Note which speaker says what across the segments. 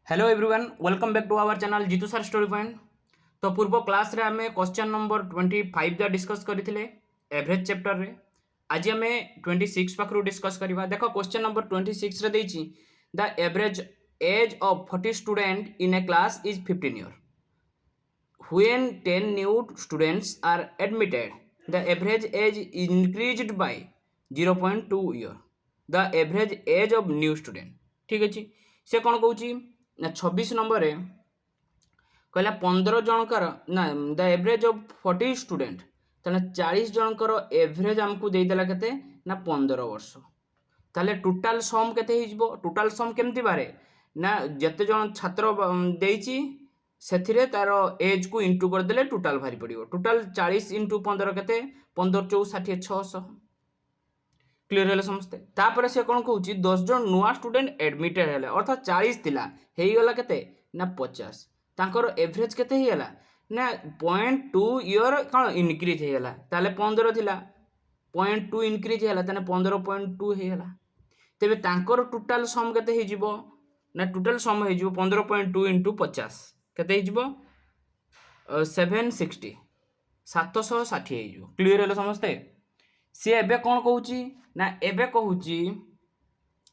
Speaker 1: Hello everyone welcome back to our channel Jeetu sir story point. तो पूर्व class रे आमे क्वेश्चन नंबर 25 दा डिस्कस करथिले एवरेज चैप्टर रे। आज आमे 26 पाखरु डिस्कस करबा। देखो क्वेश्चन नंबर 26 रे देछि the average age of 40 student in a class is 15 year. When 10 new students are admitted, the average age increased by 0.2 year. The average age of new student ठीक अच्छे से कौन कौच ना 26 नंबर रे कहला 15 जनकर ना द एवरेज ऑफ 40 स्टूडेंट ताले 40 जनकर average हमको देदेला केते ना 15 वर्ष। ताले टोटाल सम केते हिजबो टोटाल सम केमती बारे ना जते जन छात्र देइची से तार एज को इंटू करदे टोटाल भारी पड़ो। टोटाल 40 इंटू 15 के 15 4 60 600 क्लीयर है समस्ते। तापर से कौन कौच 10 जन नुआ स्टूडेंट एडमिटेड है अर्थात 40 थिला हेगला केते ना 50 तांकर एवरेज केते हेगला ना 0.2 ईयर कौन इनक्रीज हेगला ताले 15 थिला 0.2 इनक्रीज हेगला ताने 15.2 हेगला। तेबे तांकर टोटाल सम केते हेजिबो ना टोटाल सम हेजिबो 15.2 इंटू 50 केते हिजबो 760 760 हिजबो। क्लियर है समस्ते। सी एबे कौन कहूची ना एबे कहूची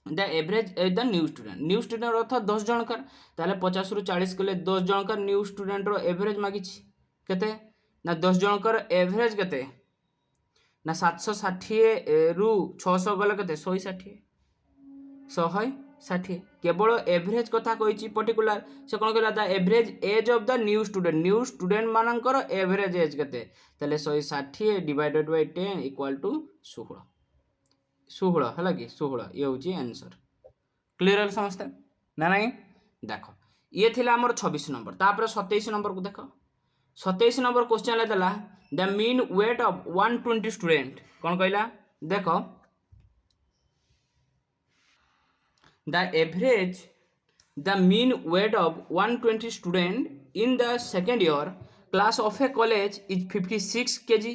Speaker 1: the average the new student अर्थ 10 जनकर ताले 50 रु 40 कले 10 जनकर न्यू स्टूडेंट रो एवरेज मागिची केते ना 10 जनकर एवरेज केते ना 760 रु 600 गले केते 160 160 केवल एवरेज कथा कही पर्टिकुलर से कौन कहला the average age of the new student मानकर एवरेज एज केते ताले 160 डिवाइडेड बाय 10 इक्वल टू 16 16 है कि 16 ये हूँ आंसर। क्लियर है समझते ना नहीं। देख ये थी आमर 26 नंबर। तापर 27 नंबर को देख 27 नंबर क्वेश्चन देला the mean weight of 120 student कौन कहला देख the mean weight of 120 student in the second year class of a college is 56 kg.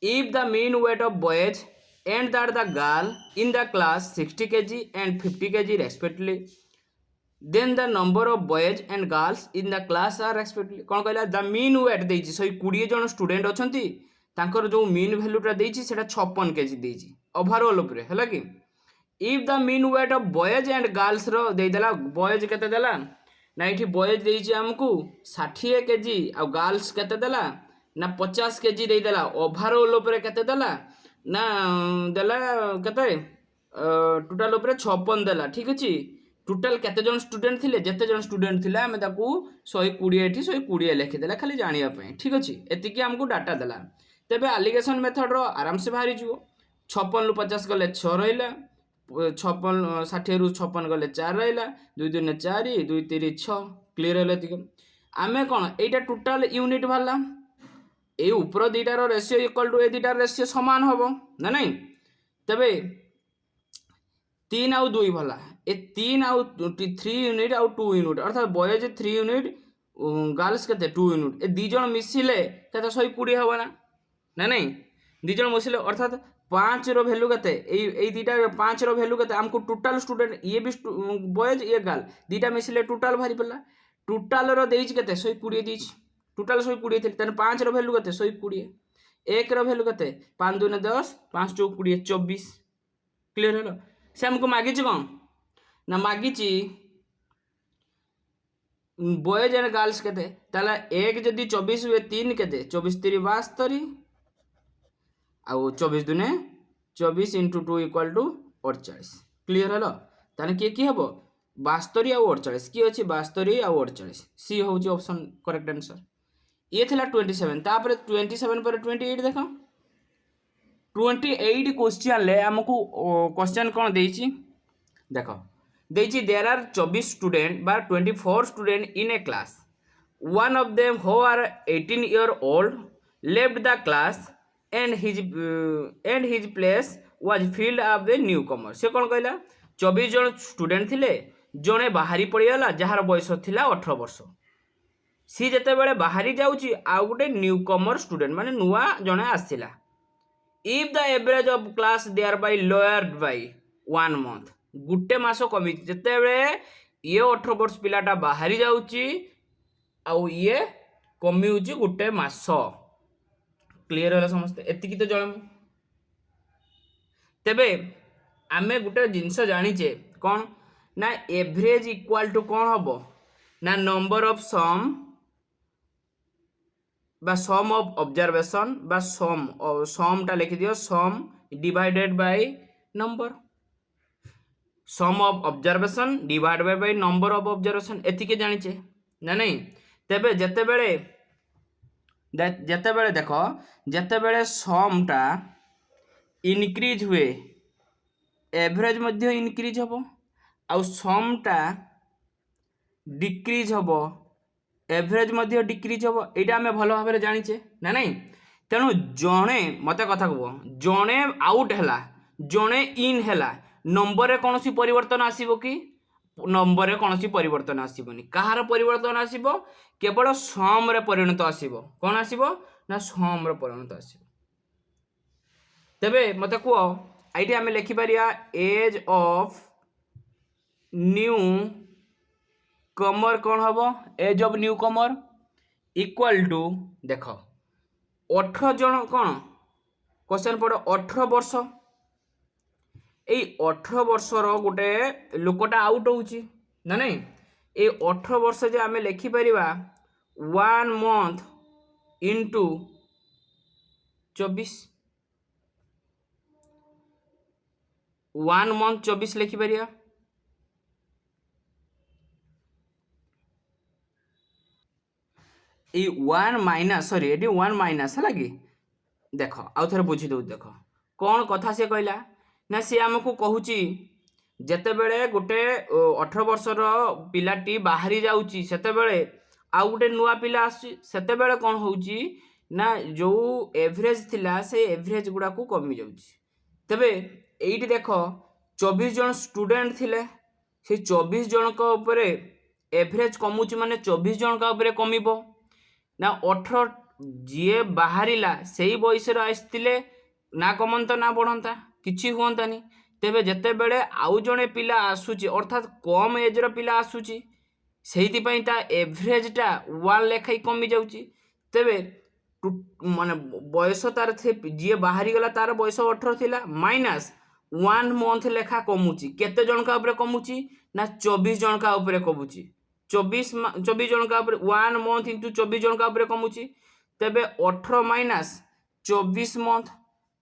Speaker 1: If the mean weight of boys and the girl in the class 60 kg and 50 kg respectively, then the number of boys and girls in the class are respectively कौन कहला the mean weight देइछि 120 जन student अछंती तांकर जो mean value टा देइछि सेटा 56 kg देइछि overall ऊपर हैला कि if the mean weight of boys and girls रो देला बॉयज केते देला ना इठी बॉयज देइछि हमकु 60 केजी आ गर्ल्स केते देला ना 50 केजी दे देला ओवरऑल ऊपर केते देला ना देला केते टोटल ऊपर 56 देला। ठीक अछि टोटल केते जन स्टूडेंट थिले जेते जन स्टूडेंट थिला हम ताकू 120 एठी 120 लिखि देला खाली जानिया पय। ठीक अछि एतिकी हमकु डाटा देला। तबे एलिगेशन मेथड रो आराम से बाहरी जिवो 56 रु 50 गले 6 रहिला 56 60 रु 56 गले 4 रहिला 2 2 4 2 3 6 क्लियर है एतिक आमे कोन एटा टोटल यूनिट भरला ए ऊपर दीटा रो रेशियो इक्वल टू ए दीटा रेशियो समान होबो ना नहीं। तबे 3 आउ 2 भला ए 3 आउ 3 यूनिट आउ 2 यूनिट अर्थात बॉयज 3 यूनिट गर्ल्स केते 2 यूनिट ए दी जण मिसिले केते 120 होबा ना नहीं दी जण मिसिले अर्थात 5 रो वैल्यू केते ए दीटा 5 रो वैल्यू केते हमको टोटल स्टूडेंट ये भी बॉयज ये गर्ल दीटा मिसिले टोटल भारी पड़ला टोटल रो देइछ केते 120 देइछ टोटल 120 थे 5 रो वैल्यू केते 120 1 रो वैल्यू केते 5 2 10 5 4 20 24 क्लियर हेलो। से हमको मागिछ कोन ना मागिछ बॉयज एंड गर्ल्स केते ताला 1 जदी 24 हुए 3 केते 24 3 72 आउ 24 दुने 24 into 2 equal to 48 clear hello. ताने किए की हबो 72 आउ 48 की अछि 72 आउ 48 सी होउची ऑप्शन करेक्ट आंसर। ये थिला 27 तापर 27 पर 28 देखो 28 क्वेश्चन ले हमको क्वेश्चन कोन देइची देखो देइची देयर आर 24 स्टूडेंट बा 24 student in a class one of them who are 18 year old left the class and his place was filled up with newcomer से कौन कहला 24 जन स्टूडेंट थिले जने बाहरी पड़ीगला जार बयस थिला 18 वर्ष सी जेते बेले बाहरी जाउची आउ गोटे न्यूकमर स्टूडेंट माने नुआ जने आसिला if the average of class thereby lowered by 1 month गुटे मास कमी जेते बेले ये 18 वर्ष पिलाटा बाहरी जाउची आउ ये कमी होची गोटे मास। क्लियर होला समस्ते एतिकी तो जण तेबे आमे गोटे जिनस जानिचे कौन ना एवरेज इक्वाल टू कौन हबो ना नंबर ऑफ सम बा सम ऑफ ऑब्जर्वेशन बा सम टा लिखि दियो sum divided by number sum of observation divided by number of observation एतिके जानिचे ना नहीं। तेबे जेतेबेले देखो जेतेबेले सम टा इनक्रीज हुए एवरेज मध्य इनक्रीज हम आउ सम टा डिक्रीज हम एवरेज मध्य डिक्रीज हम यहाँ आम भल भाव जाचे ना नहीं। तेणु जड़े मत कथा कह जड़े आउट है जड़े इन है नंबर कौन परिवर्तन आसब कि नंबर कौन परिवर्तन आसबनी कहार परिवर्तन आसब केवल सम रे परिणत आसब कौन आसब ना सम रे परिणत आसब। तेबे मत कह ये आम लिखिपर एज ऑफ न्यू कमर कौन हम age of newcomer equal to देख 18 जन कौन क्वेश्चन पड़ो 18 वर्ष यही 18 वर्षर गोटे लोकटा आउट होची ना नहीं। ये 18 वर्ष जे आम लिखिपर 1 मंथ इंटू 24 1 मंथ 24 लिखिपर ये 1 माइनस सॉरी ये 1 माइनस है कि देख आउ थे बुझी दो देख कौन कथा से कहला ना सी आमको कहूँ जितेबले गोटे 18 वर्षर पिलाटी बाहरी जाऊँगी सेतेबेले आउ गोटे नुआ पिला आसतेबले कौन होची ना जो एवरेज थिला से एवरेज गुड़ा को कमी जाऊँगी। तेबे एइटी देख 24 जन स्टूडेंट थिले से 24 जन का ऊपरे एवरेज कमुची माने 24 जन का ऊपरे कमिबो ना 18 जी बाहरिला से ही बयस आसते ना कमंता ना बढ़ंता किछि हुअंतानी। तेबे जेतेबेले आउ जणे पिला आसुची अर्थात कम एजर पिला आसुची सेहितिपई ता एवरेजटा 1 लेखाई कमी जाउची। तेबे माने बयस तार जी बाहरी गला तार बयस 18 थिला माइनस 1 मंथ लेखा कमुची केते जन का ऊपर कमुची ना 24 जन का ऊपर कमुची 24 जन का ऊपर 1 मंथ इंटू 24 जन का ऊपर कमुची। तेबे 18 माइनस 24 मंथ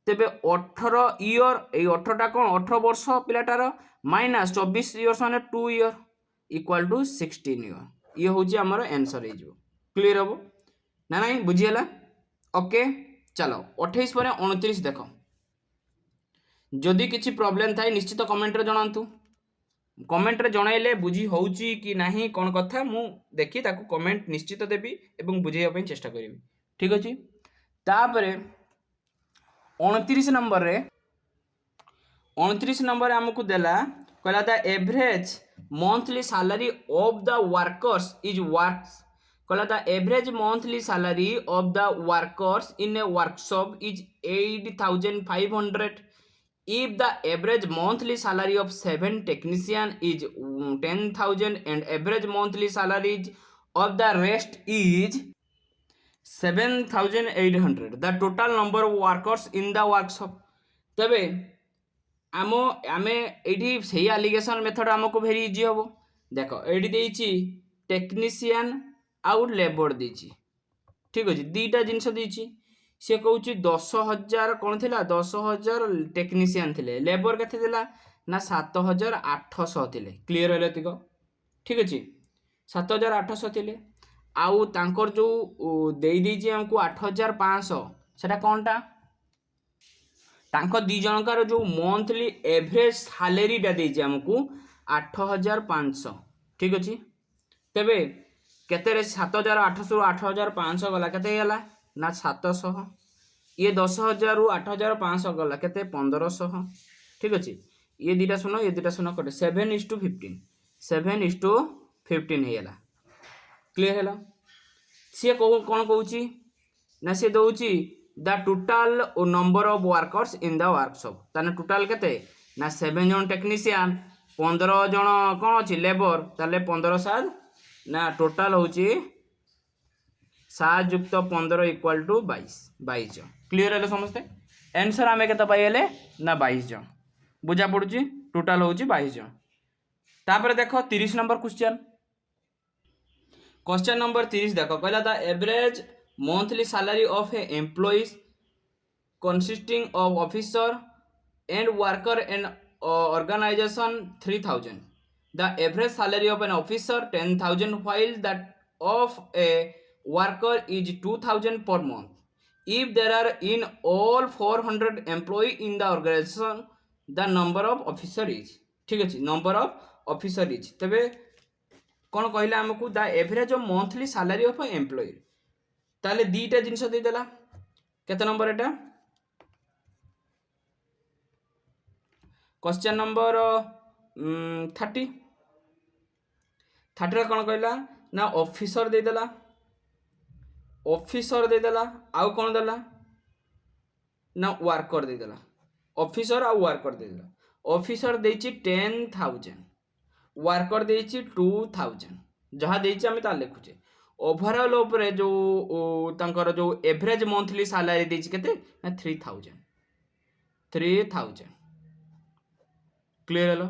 Speaker 1: तेबे 18 इयर ए 18टा कौन 18 वर्ष पिलाटार माइनस 24 इयर्स माने 2 इयर इक्वल टू 16 इयर ये हूँ आमर आंसर हो क्लीयर हम ना नहीं बुझीगला। ओके चलो 28 पर 29 देख जदि किसी प्रोब्लेम थाए निश्चित कमेंट रे जणातु कमेंट रे जणाइले बुझी होउची कि नहीं कौन कथा मु देखी ताकू कमेंट निश्चित देवी एवं बुझाइया ପାଇଁ चेष्टा करी ठीक अच्छे। तापरे 29 नंबर रे 29 नंबर आमको देला कहला the average monthly salary of the workers is works कहला the average monthly salary of the workers in a workshop is 8500 if the average monthly salary of 7 technician is 10,000 and average monthly salaries of the rest is 7,800 the total number of workers in the workshop। तबे आमे एठी सही allegation method हमको very easy हम देख एठी देइची technician आउ labour देइची ठीक अछि दीटा जिंस देइची से कहूँ 10,000 कौन थी 10,000 टेक्नीशियन थे लेबर के ना 7,800 थे क्लीयर है ठीक अच्छे 7,800 थे आउ तांकर जो देदी हमको 8,500 सेटा कौन टा तांको दी जनकार जो मंथली एवरेज सैलरीटा देजी हमको 8,500 ठीक अच्छे। तेबे केते 7,800 8,500 गला केते गला ना 700 ये 10,000 रु 8,500 गला केते 1,500 ठीक अच्छे। ये दीटा सुनो कटे 7:15 7:15 हेला क्लियर हेला सी कौन कहूँ ना सी दौची the total number of workers in the workshop ताने टोटाल केते ना 7 जन टेक्नीशियन 15 जन कौन अच्छी लेबर ताले 15 7 ना टोटाल हूँ 7 युक्त 15 इक्वाल टू 22 जन क्लीयर है समस्ते आंसर आम के पाइले ना 22 जन बुझा पड़ी टोटाल हूँ 22 जन तापर देख 30 नंबर क्वेश्चन नंबर 30 देख कहला the average monthly salary of A employees consisting of officer and worker and organization 3000 the average salary of an officer 10,000 while that of a worker is 2,000 per month if there are in all 400 employee in the organization the number of officer is ठीक अछि number of officer is तबे कोन कहला हमकु the average of monthly salary of employee ताले दीटा जिंस दे देला केते नंबर एटा क्वेश्चन नंबर 30 कौन कहला ना ऑफिसर देदेला आउ कौन देला ना वर्कर देदेला ऑफिसर आउ वर्कर देदेला ऑफिसर देछि 10,000 वर्कर देछि 2,000 जहाँ देछि आमे ता लिखुचे ओवरऑल ऊपर जो तांकर जो एवरेज मंथली सैलरी देछि केते ना 3,000 क्लीयर हेलो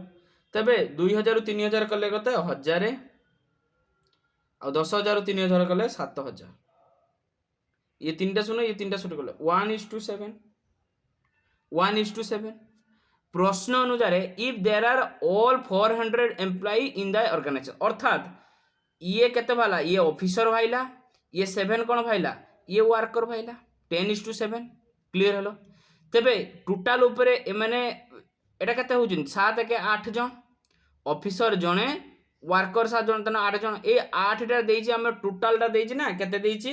Speaker 1: तबे 2,000 रु 3,000 कले कते 1000 आ 10,000 रु 3,000 कले 7,000 ये तीनटा सुनो ये तीनटा सुट कले 1:7 प्रश्न अनुसार if there are all 400 employee in the organisation अर्थात ये केते भाला ये ऑफिसर भाईला ये 7 कोन भाईला ये वर्कर भाईला 10:7 क्लियर हेलो तबे टोटल ऊपर ए माने एटा केते होउजिन 7 के 8 जन ऑफिसर जने वर्कर 7 जन तना 8 जन ए 8 टा देइछि हम टोटल टा देइछि ना केते देइछि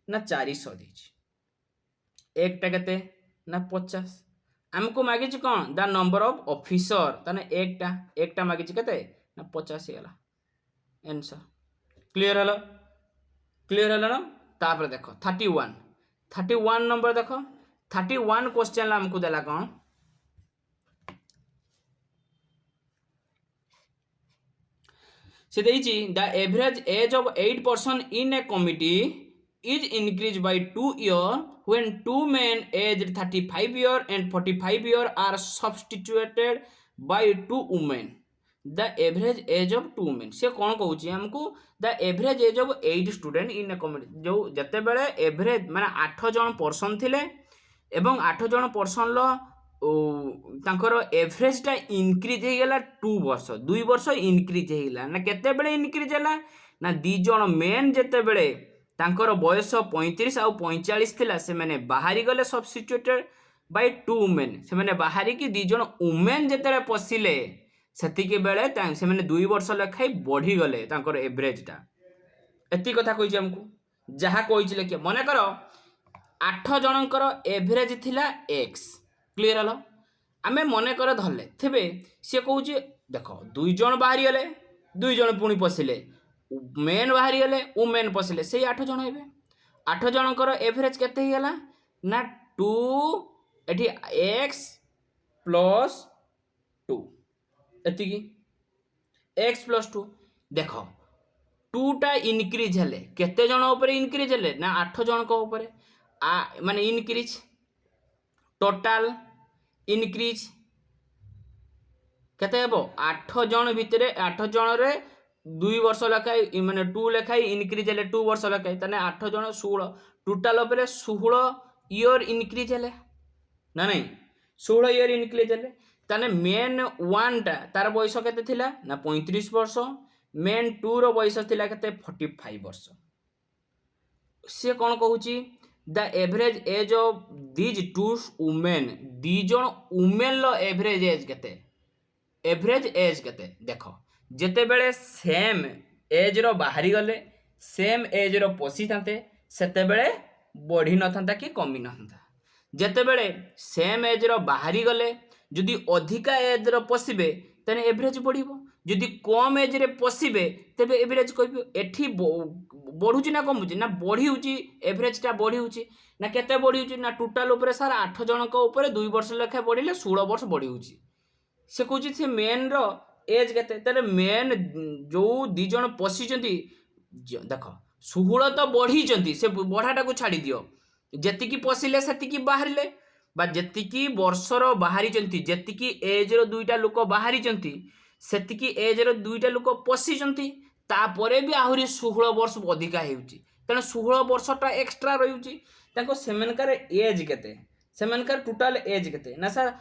Speaker 1: ना 400 देइछि एकटा केते ना 50 हमको मागिछि कोन द नंबर ऑफ ऑफिसर तने एकटा मागिछि केते ना 50 हेला आंसर क्लियर हलो ना तापर देखो 31 नंबर देखो 31 क्वेश्चन ला हमको देला कोन से देइछि the average age of 8 person in a committee is increased by 2 years when 2 men aged 35 years and 45 years are substituted by 2 women the average age of 2 men से कौन कहूची हमको the average age of 8 student in a community जो जते बेले average माने 8 जन person थिले एवं 8 जन पर्सन लो तांकर एवरेज टा इनक्रीज हे गेला 2 वर्ष 2 वर्ष इनक्रीज हे गेला ना केते बेले इनक्रीज होला ना 2 जन मेन जते बेले तांकर बयस 35 आ 45 थिला से माने बाहरी गले सब्स्टिट्यूटेड बाय 2 वुमेन से माने बाहरी की 2 जन वुमेन जते पसिले सेति के बेले से माने 2 वर्ष लेखाई बढ़ी गले तांकर एवरेज टा एति कथा कहि हमकु जहा कहिছিলে के मने करो 8 जनकर एवरेज थिला x क्लियर हलो आमे मने कर धरले थेबे से कहूची देखो 2 जन बाहरी गले 2 जन पुणी पसिले मेन बाहरी गले वुमेन पसिले से 8 जन हेबे 8 जनकर एवरेज केते हिला ना 2 एठी x प्लस 2 एति की x प्लस 2 देखो 2 टा इनक्रीज हेले केते जन ऊपर इनक्रीज हेले ना 8 जन को ऊपर माने इनक्रीज टोटल इनक्रीज केते हेबो 8 जन भितरे 8 जन रे 2 वर्ष लखाई माने 2 लखाई इनक्रीज हेले 2 वर्ष लखाई तने 8 जन 16 टोटल ऊपर 16 ईयर इनक्रीज हेले ना नहीं 16 ईयर इनक्रीज हेले तने मेन 1 टा तार बयस केते थिला ना 35 वर्ष मेन 2 रो बयस थिला केते 45 वर्ष से कोन कहूची the average age of these 2 women 2 जन वुमेन लो एवरेज एज केते देखो जेते बेले सेम एज रो बाहरी गले सेम एज रो पसी थांते सेते बेले बढ़ी न थांता कि कमी न थांता जेते बेले सेम एज रो बाहरी गले जदि अधिका एज रो पसिबे तने एवरेज बढ़िबो जदि कम एज रे पसिबे तबे एवरेज कहबो एठी बढ़ुची ना कमुची ना बढ़ी होची एवरेज टा बढ़ी होची ना केते बढ़ी होची ना टोटल ऊपर सार 8 जन को ऊपर 2 वर्ष लेखा बढ़िले 16 वर्ष बढ़ी होची से कहूची से मेन रो एज केते तेरे मेन जो दी जण पशिचंती देख 16 तो बढ़ी से बढ़ाटा को छाड़ी दियो जेतिकी पशिले सेतिकी बाहरिले बा जेतिकी वर्षर बाहरी जेतिकी एज रो दुईटा लोक बाहरी सेतिकी एज रो दुईटा लोक पशिचंती तापरे भी आहुरी 16 वर्ष अधिका हेउची तेणु 16 वर्षटा एक्सट्रा रही सेमानकार एज केते सेमानकार टोटाल एज केते ना सर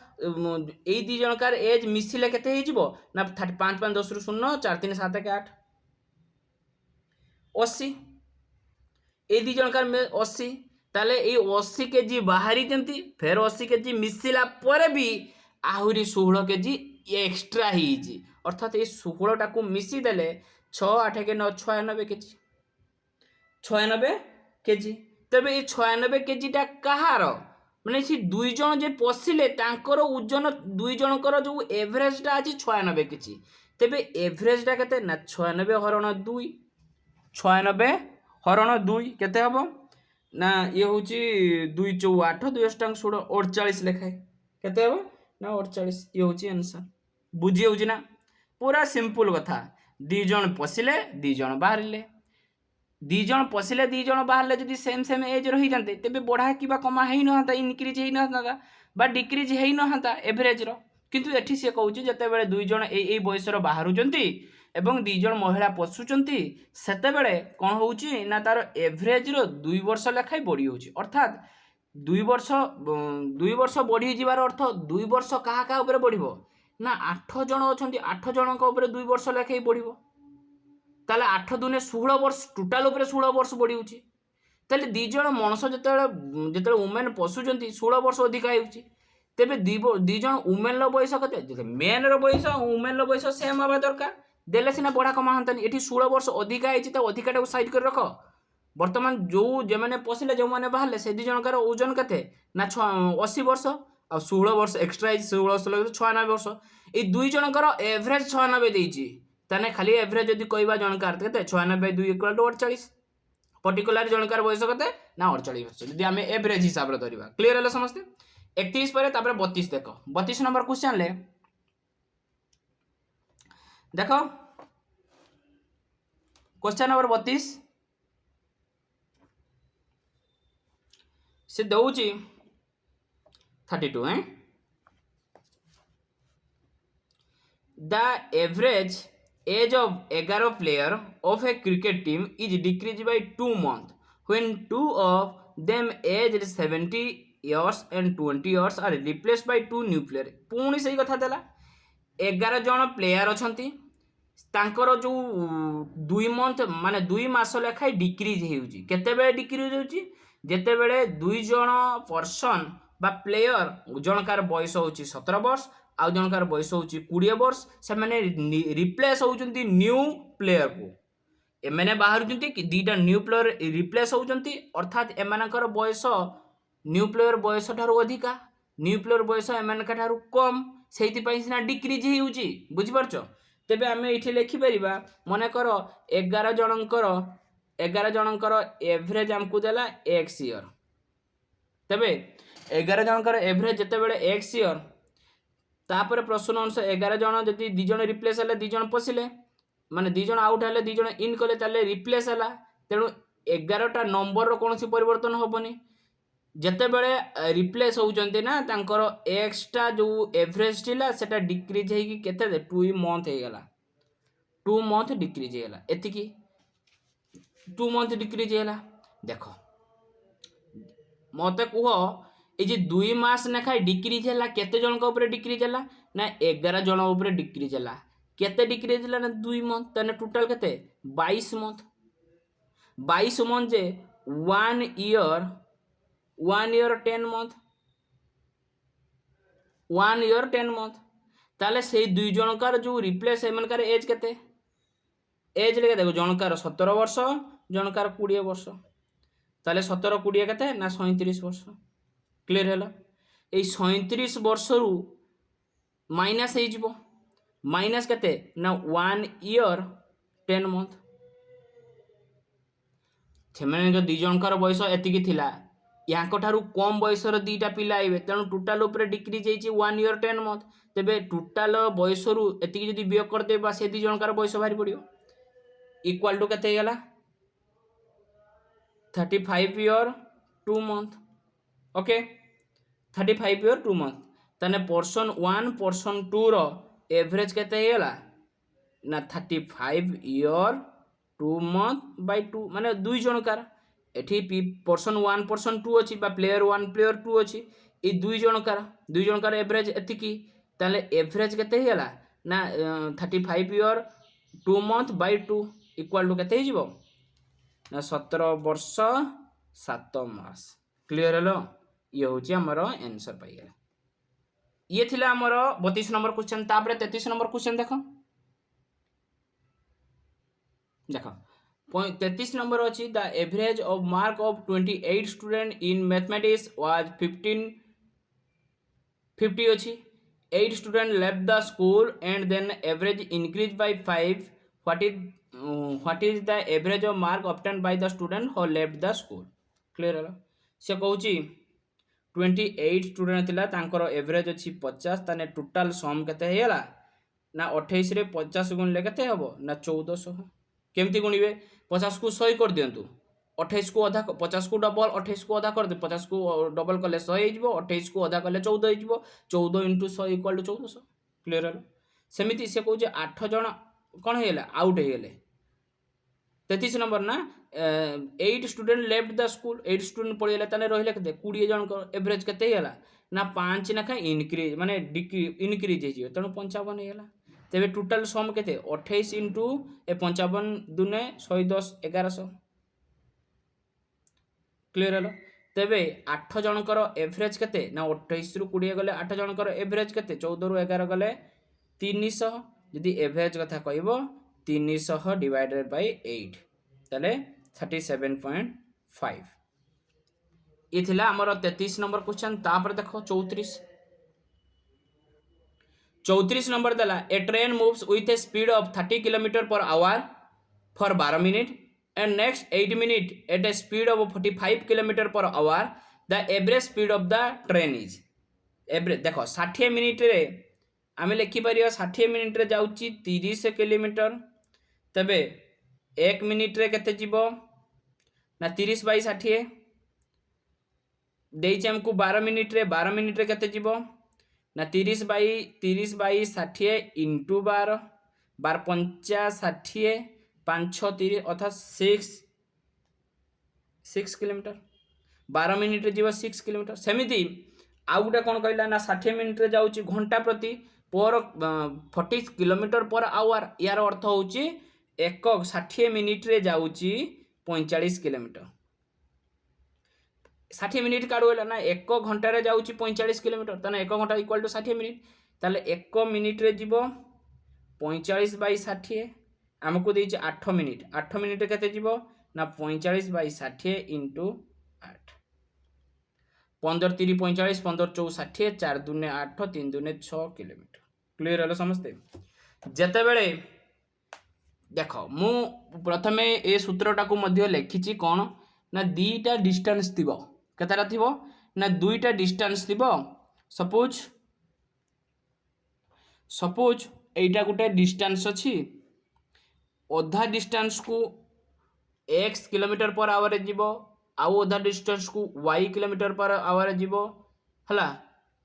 Speaker 1: एई दी जनकार एज मिसिले केते हे जिवो ना 5 5 10 रु 0 4 3 7 1 8 80 ए दी जनकार में 80 ताले ए 80 केजी बाहरी जंती फेर 80 केजी मिसिला परे भी आहुरी 16 केजी एक्स्ट्रा ही अर्थात ये 16 टाकू मिसी देले 6 8 के 9 96 केजी 96 केजी तबे ये 96 केजीटा कहार माने सी दुई जन जे पशिले तांकर ओजन दुई जनकर जो एवरेजटा अछि 96 केजी तबे एवरेजटा केते ना 96 हरण 2 96 हरण 2 केते हबो ना ये होची 2 4 8 2 अष्टांग 16 48 लेखाय केते हबो ना 48 ये होची आंसर बुझी होची ना पूरा सिंपल कथा दी जन पशिले दी जन बाहरिले दी जन पशिले दी जन बाहरले जदि सेम सेम एज रही जाते तेबे बढ़ा कि कमा हेई नहाता इनक्रीज हेई नहाता बा डिक्रीज हेई नहाता एवरेज रो किंतु एठी से कहूची जतेबेले दुई जन एई बयसर बाहरुचंती एवं दी जन महिला पशुचंती सेतेबेले कोन होउची ना तार एवरेज रो 2 वर्ष लेखाय बढ़ी होउची अर्थात 2 वर्ष बढ़ी जिवार अर्थ 2 वर्ष कहा कहा ऊपर बढ़िबो ना 8 जन अछंती 8 जनक ऊपर 2 वर्ष लेखाय बढ़िबो ताले 8 दुने 16 वर्ष टोटाल ऊपर 16 वर्ष बढ़ी होउची ताले दी जन मनस जतेबेले वुमेन पशुचंती 16 वर्ष अधिक हेउची तेबे दी जन वुमेन लो बयस कते मेन रो बयस वुमेन लो बयस सेम हबा दरकार देले सिना बड़ा कमा हंतानी एठी 16 वर्ष अधिका हेची त अधिकाटा को साइड कर रख वर्तमान जो जे माने पसिले जो माने बाहरले से दी जनकर ओजन कते ना 80 वर्ष आ 16 वर्ष एक्स्ट्रा 16 वर्ष लगे 96 वर्ष ए दुई जनकर एवरेज 96 देइची ताने खाली एवरेज यदि कहबा जनकार कते 96 2 इक्वल टू 48 पर्टिकुलर जनकार बयस कते ना 48 वर्ष यदि हमें एवरेज हिसाब रे धरिबा क्लियर हला समझते 31 पर तापर 32 देखो 32 नंबर क्वेश्चन ले देखो क्वेश्चन नंबर 32 से दउची 32 है the average age of 11 player of a cricket team is decreased by 2 months when 2 of them aged 70 years and 20 years are replaced by 2 new player पुणी सही कथा देला 11 जन प्लेयर अछंती तांकर जो 2 मंथ माने 2 मास लेखाय डिक्रीज हेउची केते बेले डिक्रीज हेउची जेते बेले 2 जन पर्सन बा प्लेयर जनकार बयस होची 17 वर्ष आ जनकार बयस होची 20 वर्ष से माने रिप्लेस होउचंती न्यू प्लेयर को एमाने बाहरुचंती कि दीटा न्यू प्लेयर रिप्लेस होउचंती अर्थात एमानकर बयस न्यू प्लेयर बयस ठारू अधिका न्यू प्लेयर बयस एमानका ठारू कम सेति पई सिना डिक्रीज हेउची बुझि परछो तेबे आमे एठी लेखि परिबा मने करो 11 जनकर एवरेज हमकु देला x ईयर तेबे 11 जनकर एवरेज जते बेले x ईयर तापर प्रश्न अनुसार 11 जन जदि 2 जन रिप्लेस हले 2 जन पसिले माने 2 जन आउट हले 2 जन इन कले ताले रिप्लेस हला तेनु 11 टा नंबर रो कोनोसी परिवर्तन होबनी जते बेले रिप्लेस होउचंती ना तांकर x टा जो एवरेज थिला सेटा डिक्रीज हेकी केते 2 मंथ हे गेला 2 मंथ डिक्रीज हे गेला एतिकी 2 मंथ डिक्रीज हेला देखो मते कुहो ए जे 2 मास नेखा डिक्रीज हेला केते जन को ऊपर डिक्रीज हेला ना 11 जन ऊपर डिक्रीज हेला केते डिक्रीज हेला ना 2 मंथ तने टोटल केते 22 मंथ जे 1 ईयर 10 मंथ 1 ईयर 10 मंथ ताले से 2 जनकार जो रिप्लेस एमनकार एज केते एज लेके देखो जनकार 17 वर्ष जनकार 20 वर्ष ताले 17 20 केते ना 37 वर्ष क्लियर हैला ए 37 वर्ष रु माइनस हे जिवो माइनस केते ना 1 ईयर 10 मंथ छेमने जो 2 जनकर बयस एतिकी थिला याको ठारू कम बयसर 2टा पिला आइबे तेनु टोटल ऊपर डिक्रीज हेची 1 ईयर 10 मंथ तेबे टोटाल बयस रु एतिकी जदि वियोग करदेबा से 2 जनकार बयस बाहरी पड़ो इक्वाल टू केते गला 35 year 2 month okay 35 year 2 month ताने पर्सन 1 पर्सन 2 रो एवरेज केते गला ना 35 ईयर 2 मंथ बाय 2 माने 2 जनकार एठी पर्सन 1 पर्सन 2 अछि बा प्लेयर 1 प्लेयर 2 अछि ए 2 जनकार एवरेज एतिकी ताले एवरेज केते गला ना 35 year 2 month by 2 equal to केते हिजबो ना 17 वर्ष 7 मास क्लियर हेलो ये होची हमर आंसर पाई गेला ये थिला हमर 32 नंबर क्वेश्चन तापर 33 नंबर क्वेश्चन देखो 33 नंबर अच्छी the average of mark of 28 student in mathematics was 1550 अच्छी 8 student left the school and then average increase by 5 what is the average of mark obtain by the student who left the school clear है से कहूची 28 student थिला तांकर average अच्छी 50 ताने total sum केते हेला ना 28 रे 50 गुणले केते हबो ना 1400 केमती गुणिबे 50 को 100 कर दियंतु 28 को आधा 50 को डबल 28 को आधा कर दे 50 को डबल कले 100 हे जिवो 28 को आधा कले 14 हे जिवो 14 * 100 = 1400 क्लियर है सेमिति से कहू जे 8 जण कोन हेला आउट हे गेले 33 नंबर ना 8 student left the school 8 student पळेला तने रहिले केते 20 जण को एवरेज केते हेला ना 5 ना इंक्रीज माने इंक्रीज हे जिवो तनो 55 हेला तेबे टोटल सम केते 28 इंटू 55 दुने 110 1100 क्लियर है तेबे 8 जनकर एवरेज केते ना 28 रु 20 गले 8 जनकर एवरेज केते 14 रु 11 गले 300 यदि एवरेज कथा कहबो 300 डिवाइडेड बाय 8 तले 37.5 ये थिला हमर 33 नंबर क्वेश्चन तापर देखो 34 नंबर दला a train moves with a speed of 30 kilometre per hour for 12 minute and next 8 minute at a speed of 45 kilometre per hour the average speed of the train is average देखो 60 minute रे आमे लिखि परिया 60 minute रे जाउची 30 kilometre तबे 1 minute रे केते जीवो ना 30 बाई 60 देइछ हमको 12 मिनट रे केते जीवो ना 30 बाई 60 इंटू 12 12 50 60 5 6 30 अर्थात 6 किलोमीटर 12 मिनट रे जीव 6 किलोमीटर सेमिति आउ गुटा कोन कहला ना 60 मिनट रे जाउची घंटा प्रति पर 40 किलोमीटर पर आवर यार अर्थ होउची 60 मिनट रे जाउची 45 किलोमीटर 60 मिनट काढुला ना 1 घंटा रे जाउची 45 किलोमीटर तने 1 घंटा इक्वल टू 60 मिनट ताले 1 मिनट रे जीवो 45 बाई 60 हमको देइछ 8 मिनट केते जीवो ना 45 बाई 60 इंटू 8 15 3 45 15 4 60 4 दुने 8 3 दुने 6 किलोमीटर क्लियर हलो समझते जते बेले देखो मु प्रथमे ए सूत्रटा को मध्य लिखिची कोन ना दीटा डिस्टेंस थिबो केतारा थिबो ना दुईटा डिस्टेंस थिबो सपोज एटा गुटे डिस्टेंस अछि ओधा डिस्टेंस को x किलोमीटर पर आवर जीवो आउ ओधा डिस्टेंस को y किलोमीटर पर आवर जीवो हला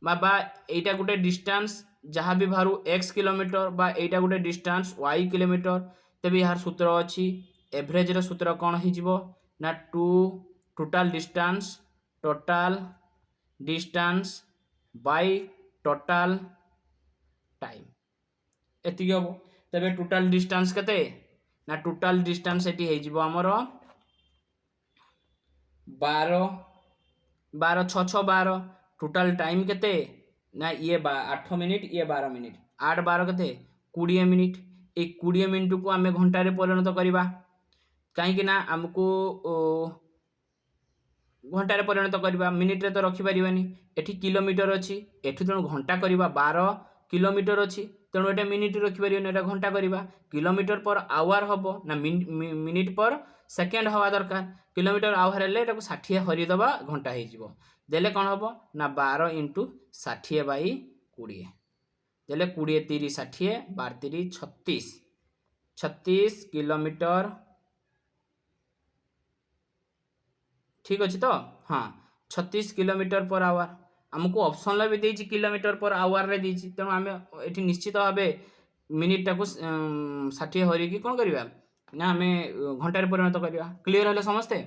Speaker 1: बा एटा गुटे डिस्टेंस जहाँ भी बाहर x किलोमीटर बा एटा गुटे डिस्टेंस y किलोमीटर तबे यार सूत्र अछि एवरेज रे सूत्र कोन हि जीवो ना 2 total distance by total time एति हो तबे टोटल डिस्टेंस केते ना टोटल डिस्टेंस एटी हे जीवो हमर 12 6 6 12 टोटल टाइम केते ना ये 8 मिनट ये 12 मिनट 8 12 केते 20 मिनट ए 20 मिनट को आमे घंटा रे परिणत करिबा काहे कि ना हमको घंटा रे परिणत करिबा मिनिट रे तो रखि परिबानी एठी किलोमीटर अछि एठी तण घंटा करिबा 12 किलोमीटर अछि तण एटा मिनिट रखि परिबानी एटा घंटा करिबा किलोमीटर पर आवर हबो ना मिनिट पर सेकंड हवा दरकार किलोमीटर आवर हेले एटा को 60 हरि दबा घंटा हे जिवो देले कोन हबो ना 12 * 60 / 20 देले 20 30 60 12 30 36 36 किलोमीटर ठीक अच्छे तो हाँ 36 किलोमीटर पर आवर आमको ऑप्शन भी देती किलोमीटर पर आवर रे देती तेणु आम ये निश्चित भाव मिनिट टाक 60 हरिकी कौन करवा ना आम घंटार परिणत करवा क्लीयर है समस्ते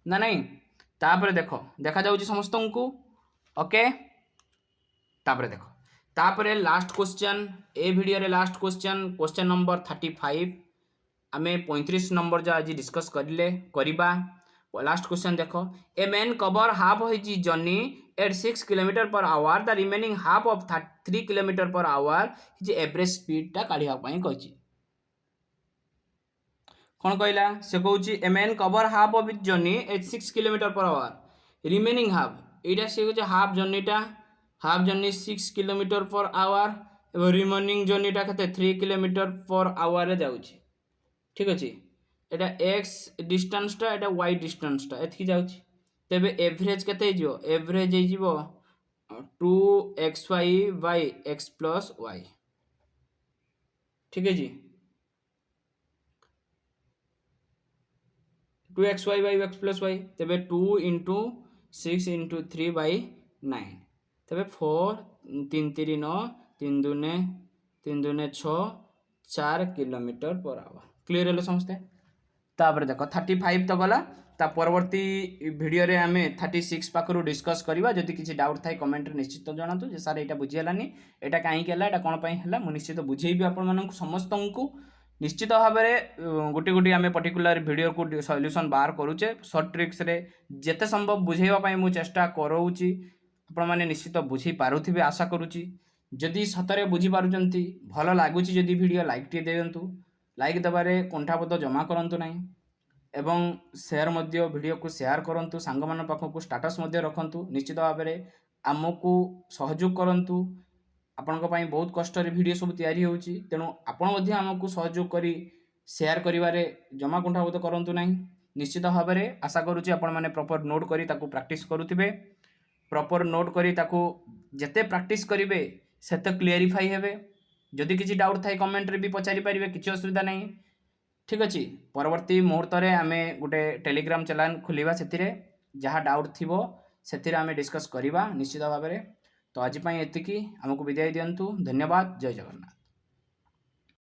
Speaker 1: ना नहीं तापर देखा जाऊँ समस्त को ओके तापर देख तापर लास्ट क्वेश्चन ए वीडियो रे लास्ट क्वेश्चन नंबर 35 आम 35 नंबर जो आज डिस्कस करवा लास्ट क्वेश्चन देख a man cover half his journey at 6 kilometre per hour the remaining half of 3 kilometre per hour his average speed टा काढ़ापी कही कौन कहला से कौच a man cover half of his journey at 6 kilometre per hour remaining half यहाँ से कहे हाफ जर्नीटा half journey 6 kilometre per hour और रिमेनिंग जर्नीटा के 3 किलोमीटर पर आवर जाऊँगी ठीक अच्छे एटा एक्स डिस्टेंसटा एटा वाई डिस्टेंसटा एतकी जाऊँगी तेबे एवरेज केते हो एवरेज हो 2xy by x plus y ठीक है जी 2xy by x plus y तेबे 2 इंटू 6 इंटू 3 बाय 9 तेबे 4 3 3 9 3 दूने 6 4 किलोमीटर पर आवर क्लीयर है समस्ते तापर देख 35 तो गला ता परवर्ती वीडियो रे आमे 36 पाखरु डिस्कस करबा जदि किछि डाउट थाई कमेंट रे निश्चित जणातु जे सर एटा बुझियलानी एटा काहे केला एटा कोन पई हला मु निश्चित बुझेइबी आपन मानन समस्त को निश्चित भाव में गोटे गोटे आम पर्टिकुलर वीडियो को सॉल्यूशन बाहर करूचे सर्ट ट्रिक्स रे जेते संभव बुझेइबा पई मु चेष्टा करोउची आपण माने निश्चित बुझी पारुथिबे आशा करूची जदि सतरे बुझी पारुचंती भलो लागुची जदि वीडियो लाइक टे देयंतु लाइक दबारे कंठाबद्ध जमा करंतु नाही एवं शेयर मध्य वीडियो को शेयर करंतु सांग मान पाखकु स्टेटस मध्य रखंतु निश्चित भाव में आमको सहयोग करंतु आपण बहुत कष्ट वीडियो सब तैयारी होउची तेणु आपण मध्य आमको सहयोग करी शेयर करिवारे जमा कुंठाबोध करंतु नाही निश्चित भाव में आशा करूची आपण माने प्रॉपर नोट करी ताकू प्रैक्टिस करूथिबे प्रॉपर नोट करी ताकू जेते प्रैक्टिस करिवे सेते क्लियरिफाई हेबे जदि किछि डाउट थाई कमेंट रे भी पचारि परिबे किछि असुविधा नाही ठीक अछि परवर्ती मुहूर्त रे आमे गोटे टेलीग्राम चैनल खुलिबा सेतिरे जहाँ डाउट थिबो सेतिरे आमे डिस्कस करिबा निश्चित भाव में तो आज एतिकी आमको विदाय दियंतु धन्यवाद जय जगन्नाथ।